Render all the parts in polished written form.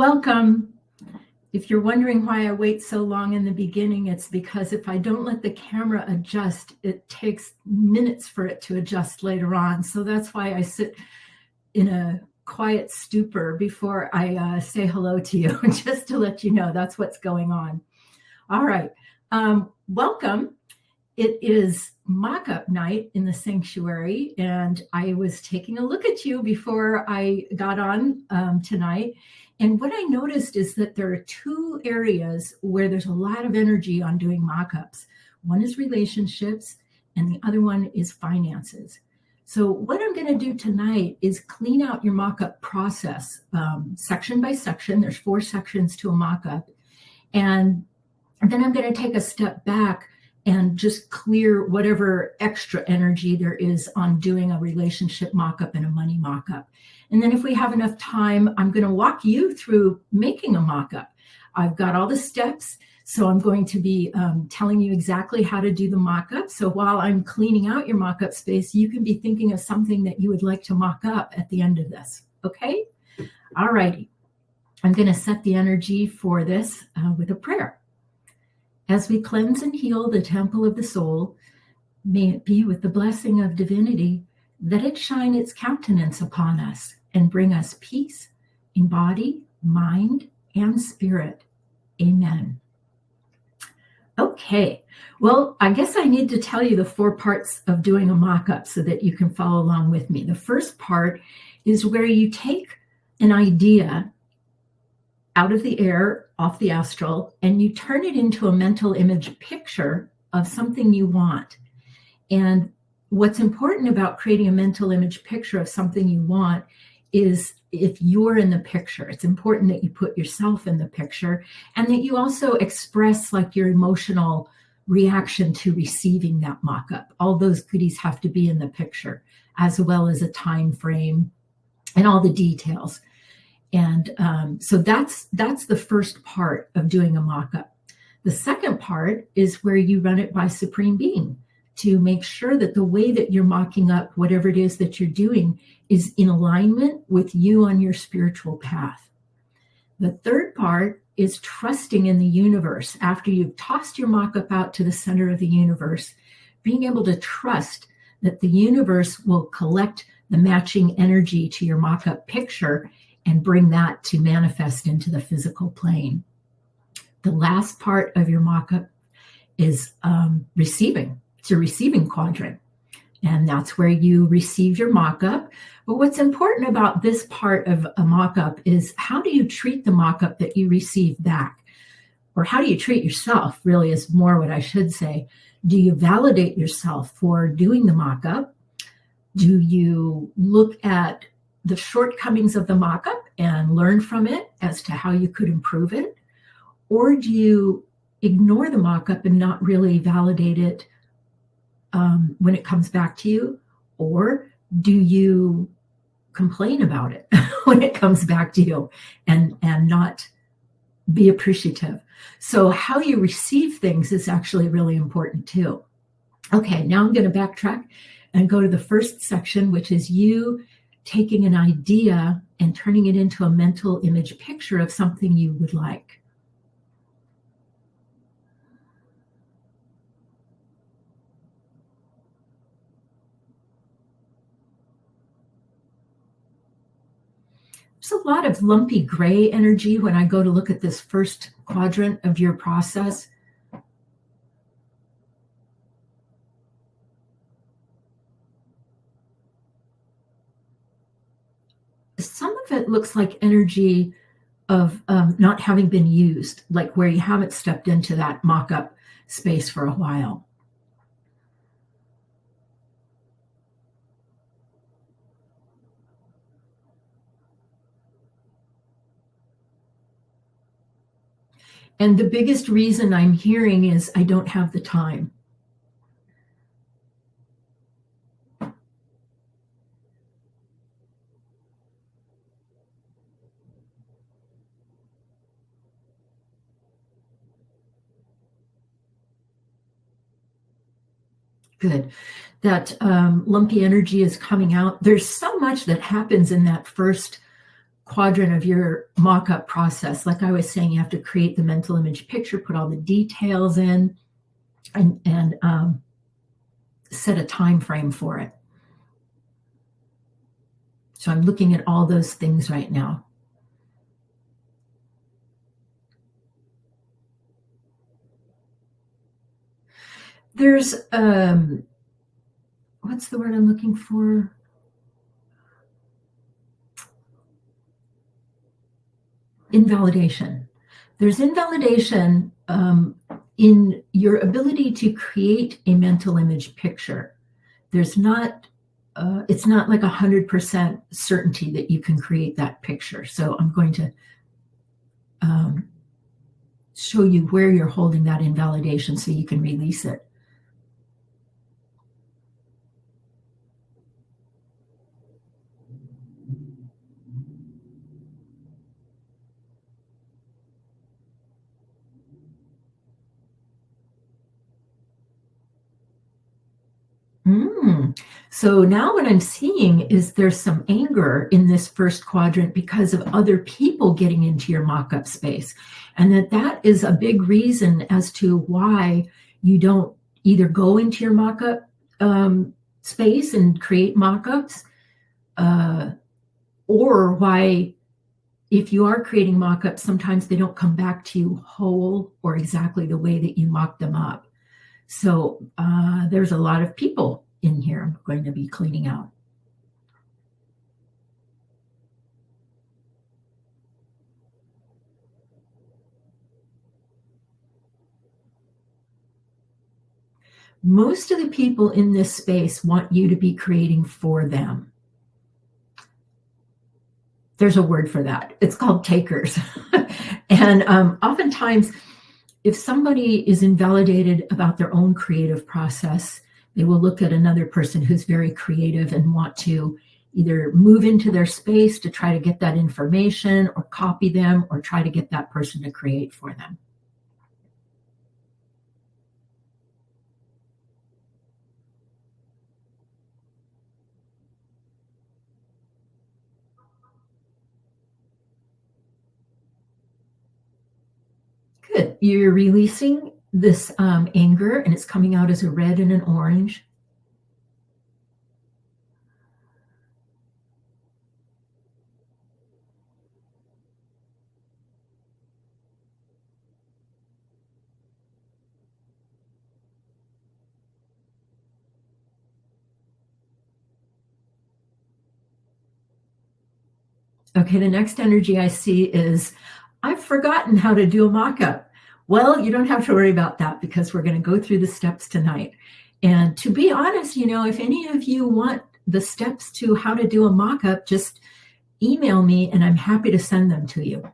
Welcome. If you're wondering why I wait so long in the beginning, it's because if I don't let the camera adjust, it takes minutes for it to adjust later on. So that's why I sit in a quiet stupor before I say hello to you, just to let you know that's what's going on. All right. Welcome. It is mock-up night in the sanctuary, and I was taking a look at you before I got on tonight. And what I noticed is that there are two areas where there's a lot of energy on doing mock-ups. One is relationships, and the other one is finances. So what I'm going to do tonight is clean out your mock-up process, section by section. There's 4 sections to a mock-up. And then I'm going to take a step back and just clear whatever extra energy there is on doing a relationship mock-up and a money mock-up. And then if we have enough time, I'm going to walk you through making a mock-up. I've got all the steps, so I'm going to be telling you exactly how to do the mock-up. So while I'm cleaning out your mock-up space, you can be thinking of something that you would like to mock up at the end of this, okay? All righty. I'm going to set the energy for this with a prayer. As we cleanse and heal the temple of the soul, may it be with the blessing of divinity that it shine its countenance upon us and bring us peace in body, mind, and spirit. Amen. Okay, well, I guess I need to tell you the 4 parts of doing a mock-up so that you can follow along with me. The first part is where you take an idea out of the air, off the astral, and you turn it into a mental image picture of something you want. And what's important about creating a mental image picture of something you want is if you're in the picture, it's important that you put yourself in the picture and that you also express like your emotional reaction to receiving that mock-up. All those goodies have to be in the picture, as well as a time frame and all the details. And so that's the first part of doing a mock-up. The second part is where you run it by Supreme Being to make sure that the way that you're mocking up whatever it is that you're doing is in alignment with you on your spiritual path. The third part is trusting in the universe. After you've tossed your mock-up out to the center of the universe, being able to trust that the universe will collect the matching energy to your mock-up picture and bring that to manifest into the physical plane. The last part of your mock-up is receiving. It's a receiving quadrant, and that's where you receive your mock-up. But what's important about this part of a mock-up is how do you treat the mock-up that you receive back? Or how do you treat yourself, really is more what I should say. Do you validate yourself for doing the mock-up? Do you look at the shortcomings of the mock-up and learn from it as to how you could improve it? Or do you ignore the mock-up and not really validate it when it comes back to you? Or do you complain about it when it comes back to you and not be appreciative? So how you receive things is actually really important too. Okay, now I'm going to backtrack and go to the first section, which is you taking an idea and turning it into a mental image picture of something you would like. There's a lot of lumpy gray energy when I go to look at this first quadrant of your process. Some of it looks like energy of not having been used, like where you haven't stepped into that mock-up space for a while. And the biggest reason I'm hearing is I don't have the time. Good. That lumpy energy is coming out. There's so much that happens in that first quadrant of your mock-up process, like I was saying, you have to create the mental image picture, put all the details in, and set a time frame for it. So I'm looking at all those things right now. There's, what's the word I'm looking for? Invalidation. There's invalidation in your ability to create a mental image picture. There's not, it's not like 100% certainty that you can create that picture. So I'm going to show you where you're holding that invalidation so you can release it. So now what I'm seeing is there's some anger in this first quadrant because of other people getting into your mock-up space. And that is a big reason as to why you don't either go into your mock-up space and create mock-ups, or why, if you are creating mock-ups, sometimes they don't come back to you whole or exactly the way that you mocked them up. So there's a lot of people in here I'm going to be cleaning out. Most of the people in this space want you to be creating for them. There's a word for that. It's called takers. And oftentimes, if somebody is invalidated about their own creative process, they will look at another person who's very creative and want to either move into their space to try to get that information or copy them or try to get that person to create for them. Good. You're releasing this anger, and it's coming out as a red and an orange. Okay, the next energy I see is, I've forgotten how to do a mock-up. Well, you don't have to worry about that because we're going to go through the steps tonight. And to be honest, if any of you want the steps to how to do a mock-up, just email me and I'm happy to send them to you.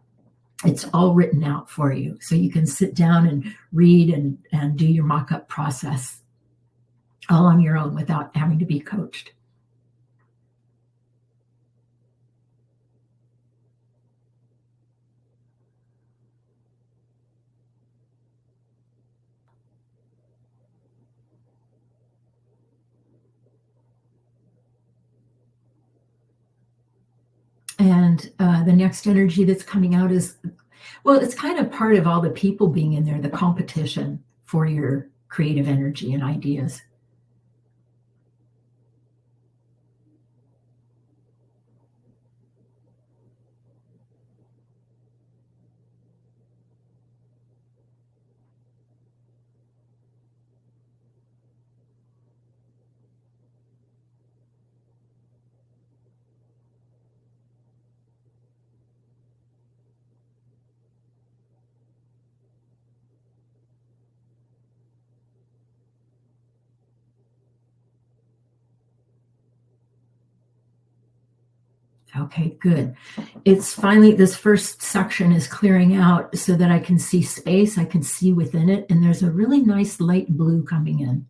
It's all written out for you. So you can sit down and read and do your mock-up process all on your own without having to be coached. And the next energy that's coming out is, well, it's kind of part of all the people being in there, the competition for your creative energy and ideas. Okay, good. It's finally, this first section is clearing out so that I can see space, I can see within it, and there's a really nice light blue coming in.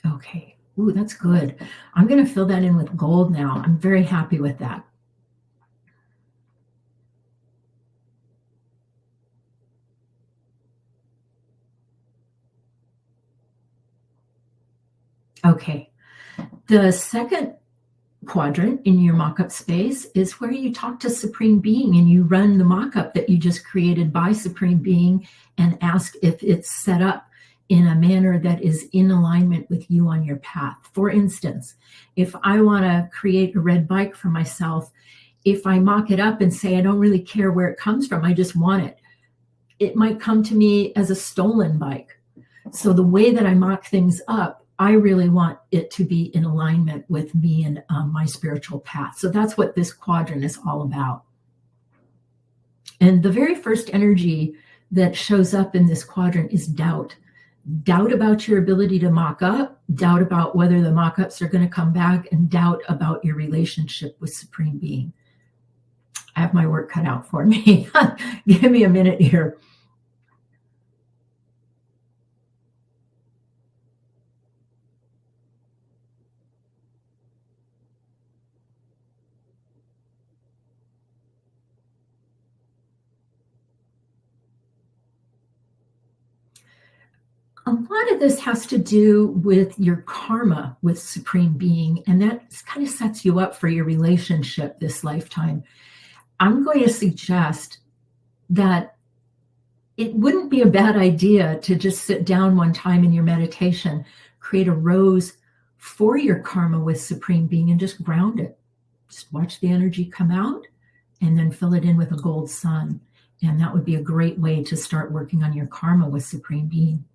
Okay, ooh, that's good. I'm going to fill that in with gold now. I'm very happy with that. Okay. The second quadrant in your mock-up space is where you talk to Supreme Being and you run the mock-up that you just created by Supreme Being and ask if it's set up in a manner that is in alignment with you on your path. For instance, if I want to create a red bike for myself, if I mock it up and say, I don't really care where it comes from, I just want it, it might come to me as a stolen bike. So the way that I mock things up, I really want it to be in alignment with me and my spiritual path. So that's what this quadrant is all about. And the very first energy that shows up in this quadrant is doubt. Doubt about your ability to mock up, doubt about whether the mock-ups are going to come back, and doubt about your relationship with Supreme Being. I have my work cut out for me. Give me a minute here. A lot of this has to do with your karma with Supreme Being, and that kind of sets you up for your relationship this lifetime. I'm going to suggest that it wouldn't be a bad idea to just sit down one time in your meditation, create a rose for your karma with Supreme Being, and just ground it. Just watch the energy come out and then fill it in with a gold sun. And that would be a great way to start working on your karma with Supreme Being.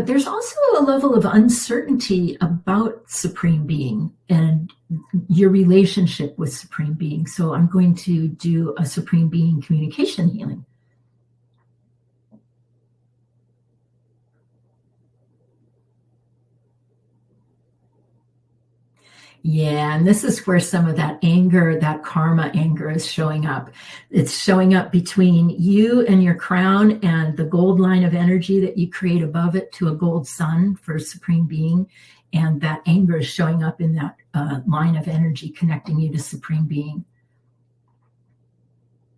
There's also a level of uncertainty about Supreme Being and your relationship with Supreme Being. So I'm going to do a Supreme Being communication healing. Yeah, and this is where some of that anger, that karma anger is showing up. It's showing up between you and your crown and the gold line of energy that you create above it to a gold sun for Supreme Being. And that anger is showing up in that line of energy connecting you to Supreme Being.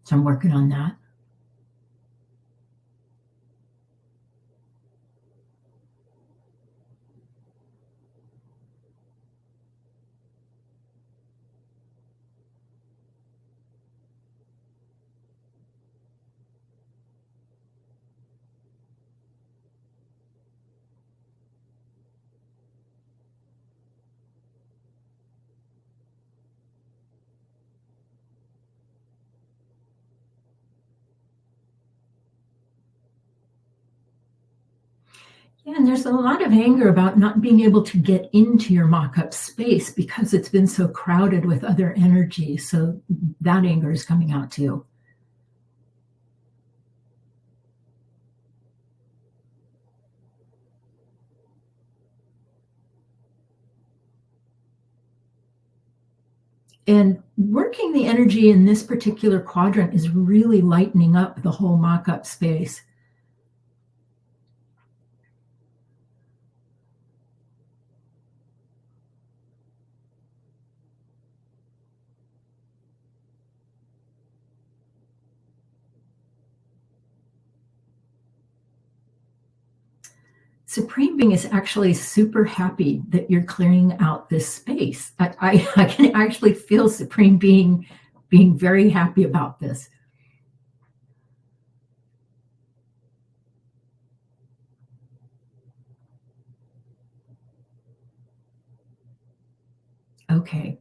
So I'm working on that. Yeah, and there's a lot of anger about not being able to get into your mock-up space because it's been so crowded with other energy. So that anger is coming out too. And working the energy in this particular quadrant is really lightening up the whole mock-up space. Supreme Being is actually super happy that you're clearing out this space. I can actually feel Supreme Being being very happy about this. Okay.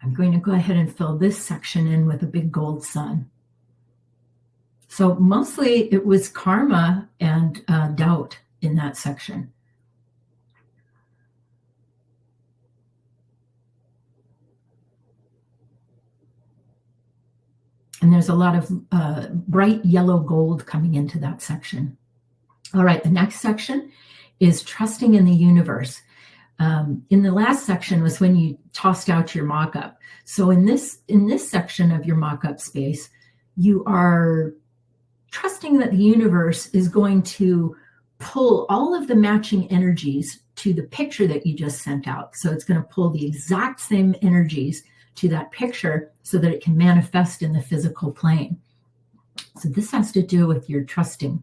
I'm going to go ahead and fill this section in with a big gold sun. So mostly it was karma and doubt in that section. And there's a lot of bright yellow gold coming into that section. All right, the next section is trusting in the universe. In the last section was when you tossed out your mock-up. So in this section of your mock-up space, you are trusting that the universe is going to pull all of the matching energies to the picture that you just sent out. So it's going to pull the exact same energies to that picture so that it can manifest in the physical plane. So this has to do with your trusting.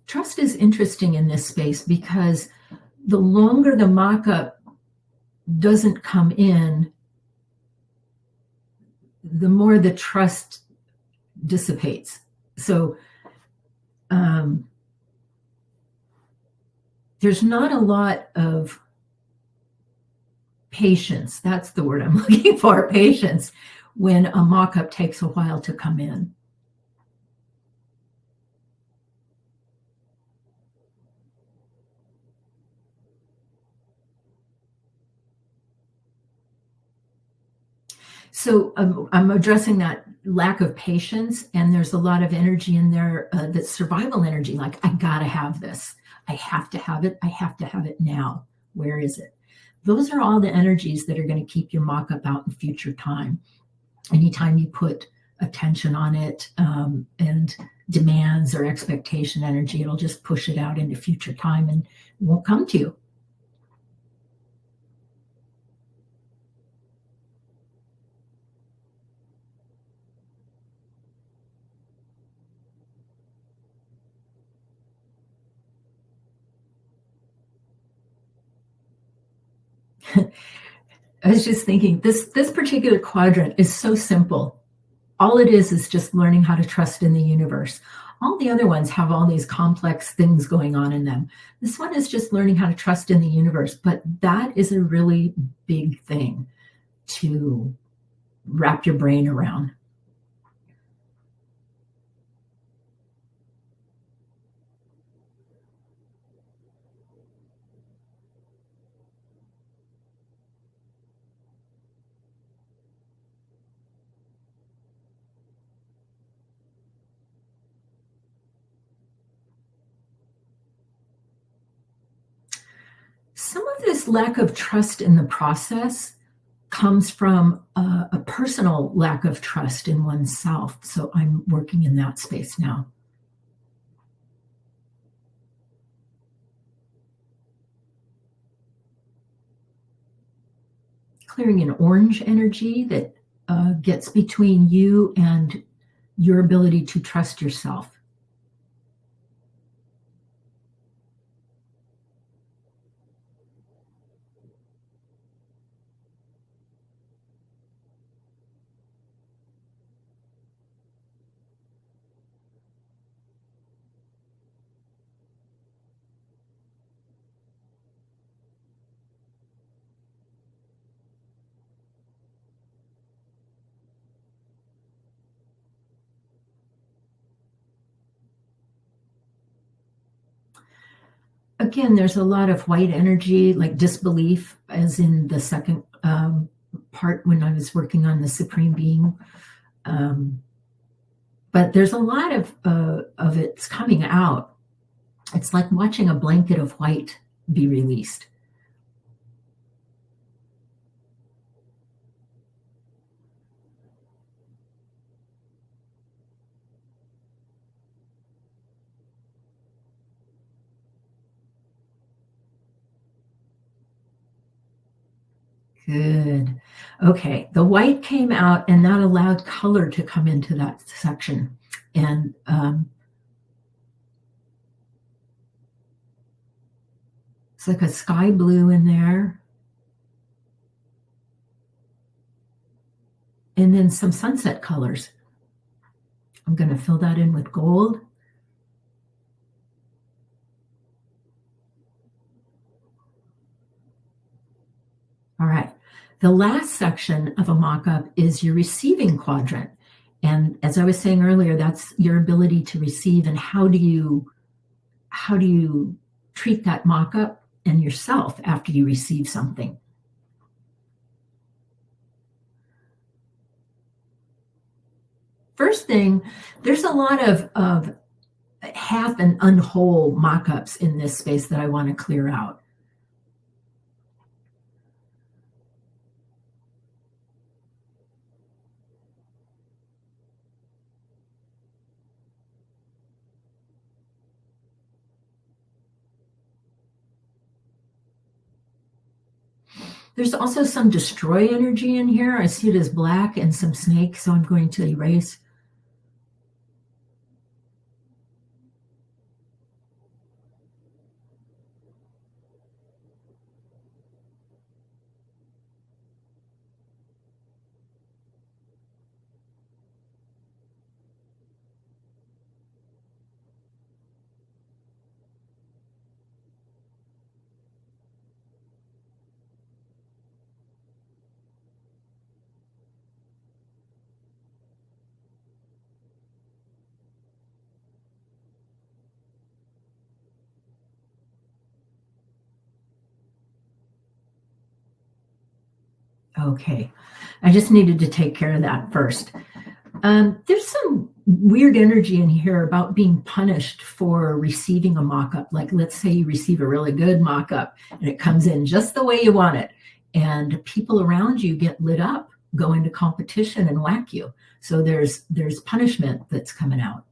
Trust is interesting in this space because the longer the mock-up doesn't come in, the more the trust dissipates. So there's not a lot of patience. That's the word I'm looking for, patience, when a mock-up takes a while to come in. So I'm addressing that lack of patience, and there's a lot of energy in there that's survival energy, like, I gotta have this. I have to have it. I have to have it now. Where is it? Those are all the energies that are going to keep your mock-up out in future time. Anytime you put attention on it and demands or expectation energy, it'll just push it out into future time and it won't come to you. I was just thinking, this particular quadrant is so simple. All it is just learning how to trust in the universe. All the other ones have all these complex things going on in them. This one is just learning how to trust in the universe, but that is a really big thing to wrap your brain around. Some of this lack of trust in the process comes from a personal lack of trust in oneself. So I'm working in that space now. Clearing an orange energy that gets between you and your ability to trust yourself. Again, there's a lot of white energy, like disbelief, as in the second part when I was working on the Supreme Being. But there's a lot of it's coming out. It's like watching a blanket of white be released. Good. Okay, the white came out and that allowed color to come into that section. And it's like a sky blue in there. And then some sunset colors. I'm going to fill that in with gold. All right. The last section of a mock-up is your receiving quadrant. And as I was saying earlier, that's your ability to receive, and how do you treat that mock-up and yourself after you receive something. First thing, there's a lot of half and unwhole mock-ups in this space that I want to clear out. There's also some destroy energy in here. I see it as black and some snake, so I'm going to erase. Okay, I just needed to take care of that first. There's some weird energy in here about being punished for receiving a mock-up. Like, let's say you receive a really good mock-up and it comes in just the way you want it, and people around you get lit up, go into competition and whack you. So there's punishment that's coming out.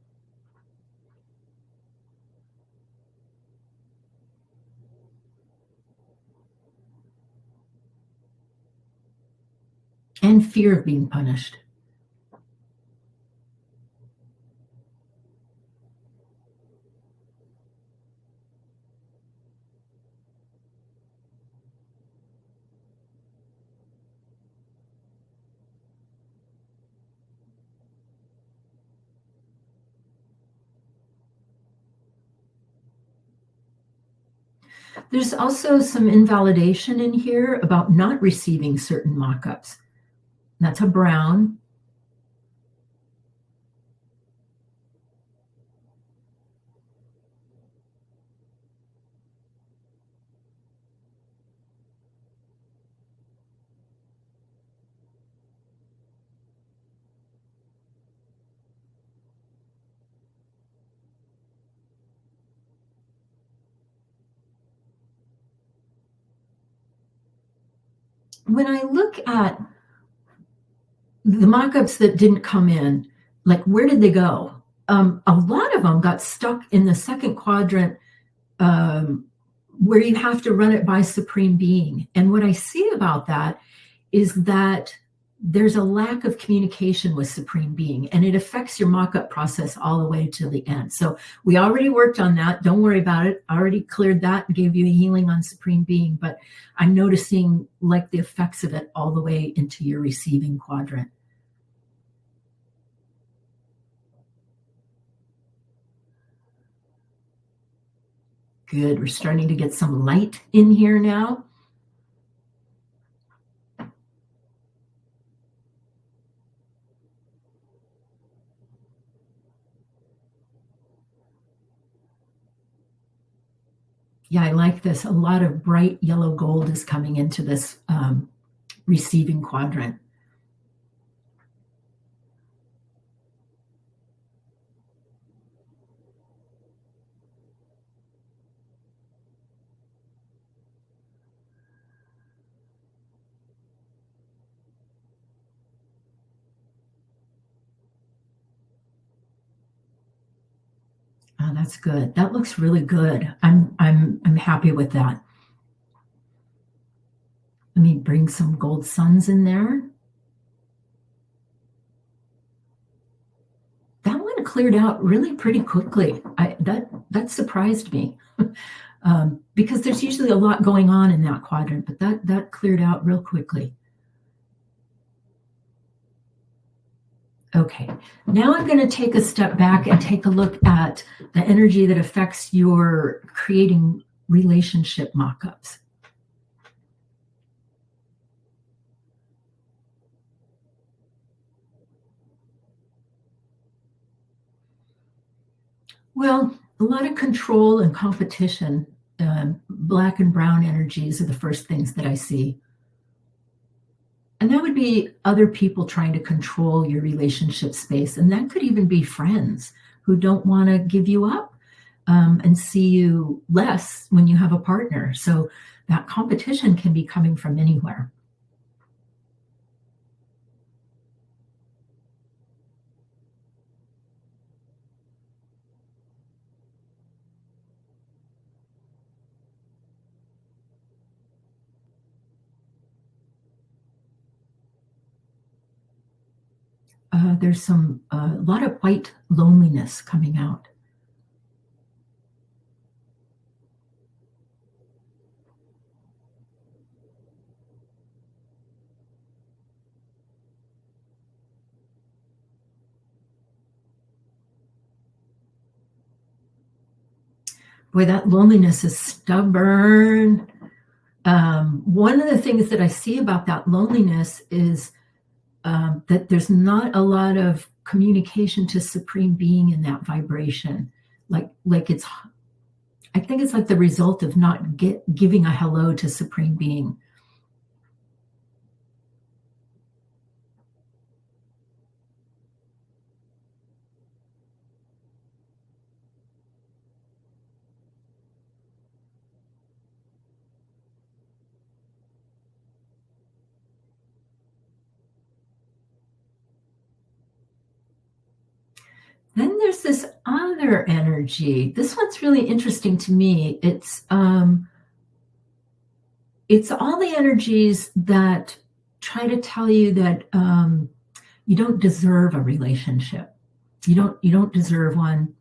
And fear of being punished. There's also some invalidation in here about not receiving certain mock-ups. That's a brown. When I look at the mock-ups that didn't come in, like, where did they go? A lot of them got stuck in the second quadrant, where you have to run it by Supreme Being. And what I see about that is that there's a lack of communication with Supreme Being, and it affects your mock-up process all the way to the end. So we already worked on that. Don't worry about it. I already cleared that and gave you a healing on Supreme Being, but I'm noticing like the effects of it all the way into your receiving quadrant. Good. We're starting to get some light in here now. Yeah, I like this. A lot of bright yellow gold is coming into this receiving quadrant. Oh, that's good. That looks really good. I'm happy with that. Let me bring some gold suns in there. That one cleared out really pretty quickly. That surprised me. Because there's usually a lot going on in that quadrant, but that cleared out real quickly. Okay, now I'm going to take a step back and take a look at the energy that affects your creating relationship mock-ups. Well, a lot of control and competition Black and brown energies are the first things that I see. And that would be other people trying to control your relationship space. And that could even be friends who don't want to give you up and see you less when you have a partner. So that competition can be coming from anywhere. There's a lot of white loneliness coming out. Boy, that loneliness is stubborn. One of the things that I see about that loneliness is that there's not a lot of communication to Supreme Being in that vibration. Like I think it's like the result of not giving a hello to Supreme Being. Then there's this other energy. This one's really interesting to me. It's all the energies that try to tell you that you don't deserve a relationship. You don't deserve one.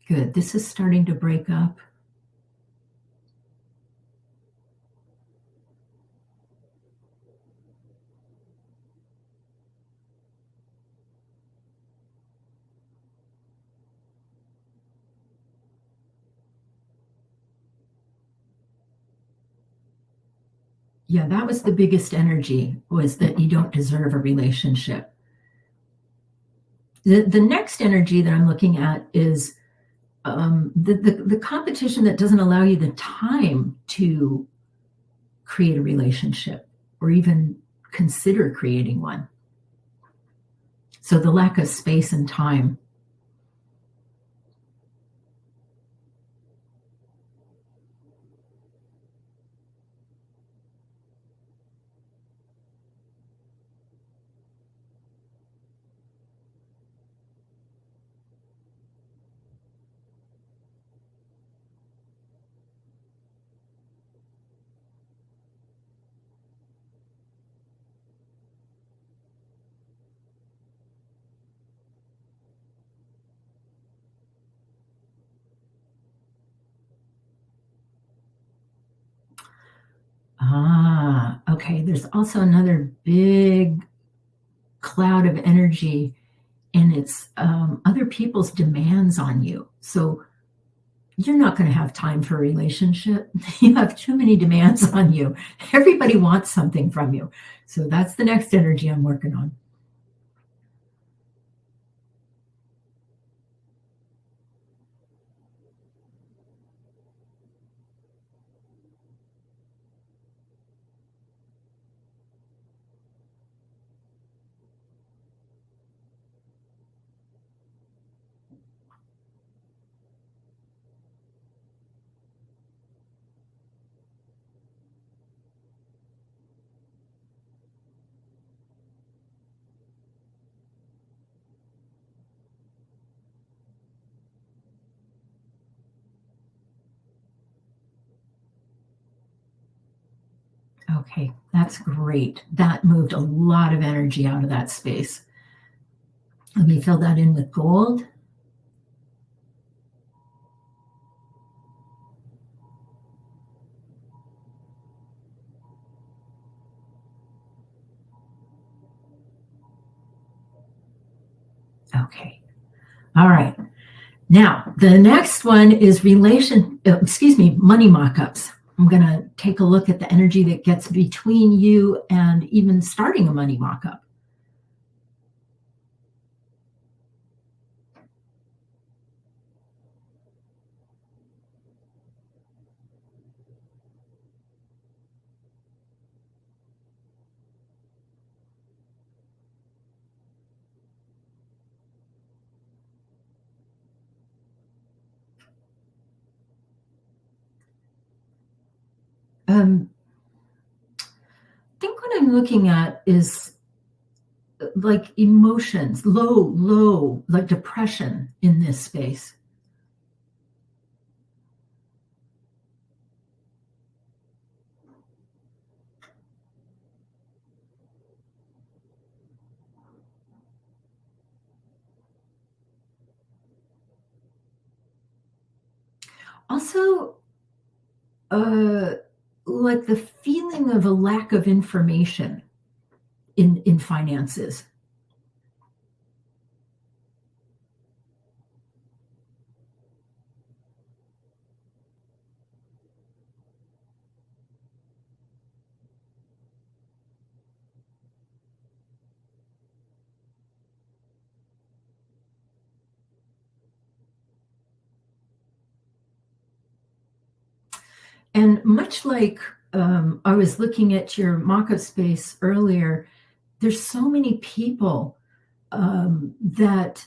Good. This is starting to break up. Yeah, that was the biggest energy, was that you don't deserve a relationship. The next energy that I'm looking at is the competition that doesn't allow you the time to create a relationship or even consider creating one. So the lack of space and time. Okay. There's also another big cloud of energy, and it's other people's demands on you. So you're not going to have time for a relationship. You have too many demands on you. Everybody wants something from you. So that's the next energy I'm working on. Okay, that's great. That moved a lot of energy out of that space. Let me fill that in with gold. Okay. All right. Now, the next one is money mock-ups. I'm going to take a look at the energy that gets between you and even starting a money mock-up. I think what I'm looking at is like emotions, low, like depression in this space. Also, like the feeling of a lack of information in finances. And much like I was looking at your mock-up space earlier, there's so many people that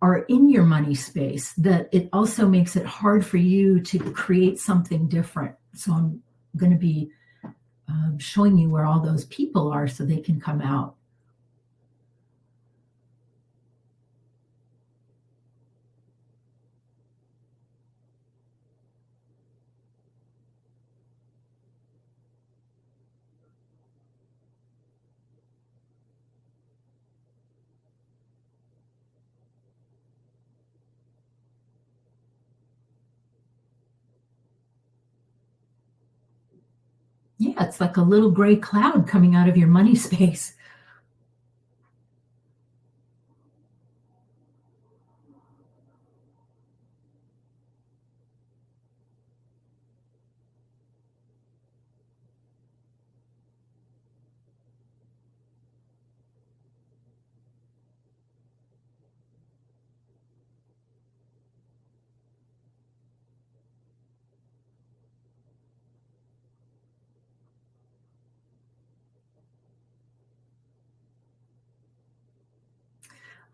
are in your money space that it also makes it hard for you to create something different. So I'm going to be showing you where all those people are so they can come out. Yeah, it's like a little gray cloud coming out of your money space.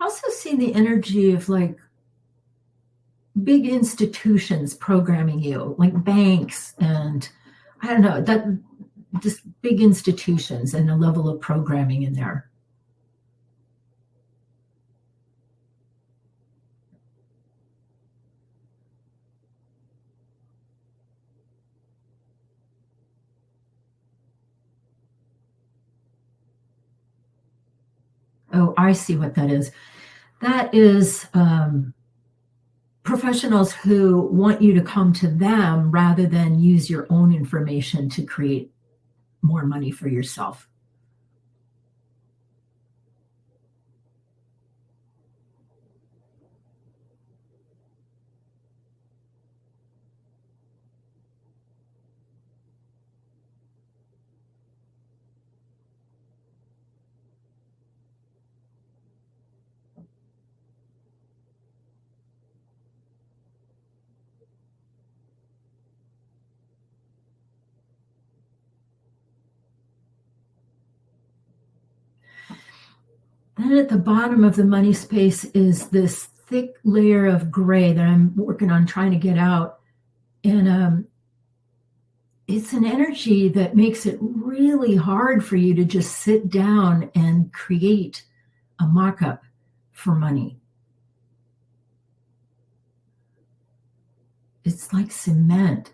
Also see the energy of like big institutions programming you, like banks and I don't know, that just big institutions and a level of programming in there. Oh, I see what that is. That is professionals who want you to come to them rather than use your own information to create more money for yourself. Then at the bottom of the money space is this thick layer of gray that I'm working on trying to get out. And it's an energy that makes it really hard for you to just sit down and create a mock-up for money. It's like cement.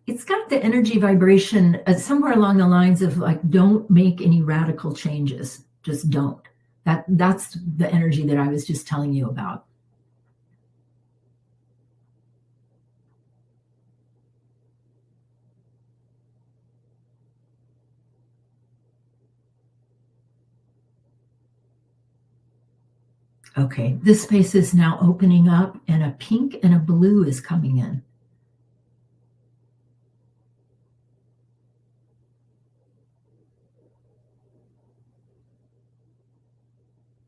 It's got the energy vibration somewhere along the lines of like, don't make any radical changes. Just don't. That's the energy that I was just telling you about. Okay, this space is now opening up and a pink and a blue is coming in.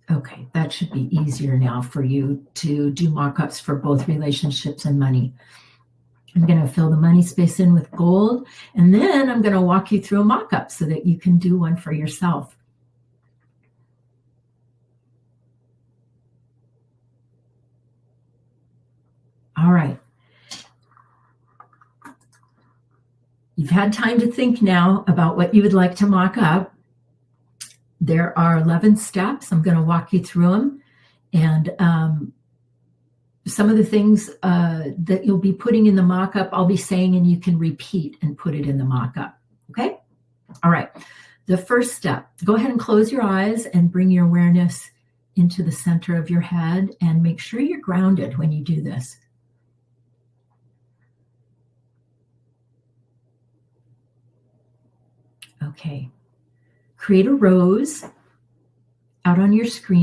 Okay, that should be easier now for you to do mock-ups for both relationships and money. I'm going to fill the money space in with gold, and then I'm going to walk you through a mock-up so that you can do one for yourself. All right. You've had time to think now about what you would like to mock up. There are 11 steps. I'm going to walk you through them. And some of the things that you'll be putting in the mock-up, I'll be saying, and you can repeat and put it in the mock-up. Okay? All right. The first step, go ahead and close your eyes and bring your awareness into the center of your head and make sure you're grounded when you do this. Okay. Create a rose out on your screen.